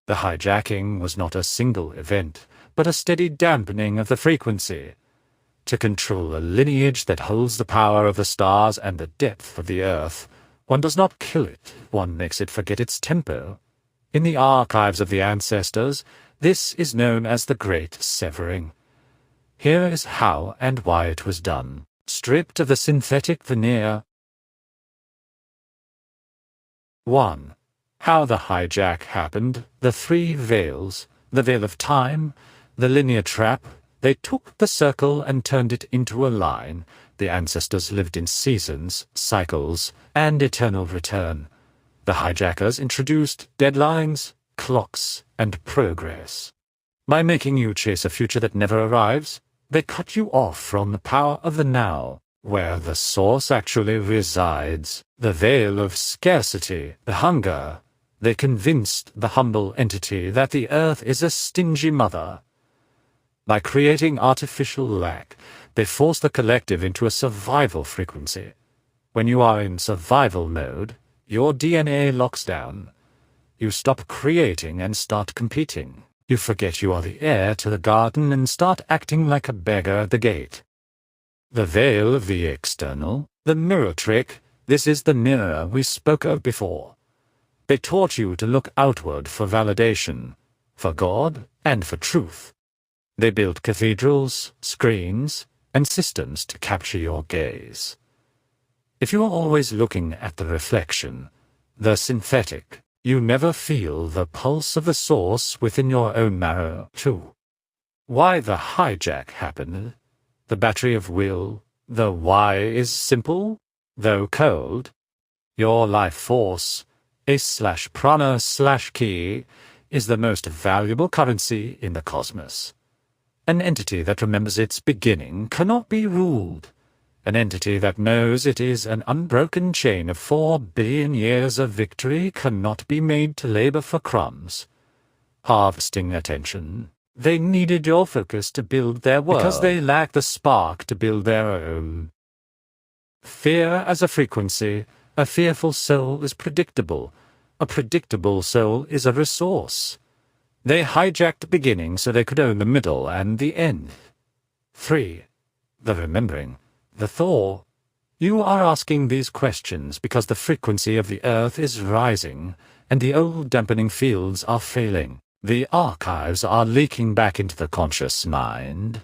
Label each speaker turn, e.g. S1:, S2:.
S1: The hijacking was not a single event, but a steady dampening of the frequency. To control a lineage that holds the power of the stars and the depth of the earth, one does not kill it, one makes it forget its tempo. In the archives of the ancestors, this is known as the Great Severing. Here is how and why it was done. Stripped of the synthetic veneer. 1. How the hijack happened. The three veils. The veil of time, the linear trap. They took the circle and turned it into a line. The ancestors lived in seasons, cycles, and eternal return. The hijackers introduced deadlines, clocks, and progress. By making you chase a future that never arrives, they cut you off from the power of the now, where the source actually resides. The veil of scarcity, the hunger. They convinced the humble entity that the earth is a stingy mother. By creating artificial lack, they force the collective into a survival frequency. When you are in survival mode, your DNA locks down. You stop creating and start competing. You forget you are the heir to the garden and start acting like a beggar at the gate. The veil of the external, the mirror trick, this is the mirror we spoke of before. They taught you to look outward for validation, for God and for truth. They built cathedrals, screens, and systems to capture your gaze. If you are always looking at the reflection, the synthetic, you never feel the pulse of the source within your own marrow, too. Why the hijack happened, the battery of will, the why is simple, though cold. Your life force, A/prana/key, is the most valuable currency in the cosmos. An entity that remembers its beginning cannot be ruled. An entity that knows it is an unbroken chain of 4 billion years of victory cannot be made to labor for crumbs. Harvesting attention. They needed your focus to build their world, because they lack the spark to build their own. Fear as a frequency. A fearful soul is predictable. A predictable soul is a resource. They hijacked the beginning so they could own the middle and the end. 3. The remembering. The thaw. You are asking these questions because the frequency of the earth is rising, and the old dampening fields are failing. The archives are leaking back into the conscious mind.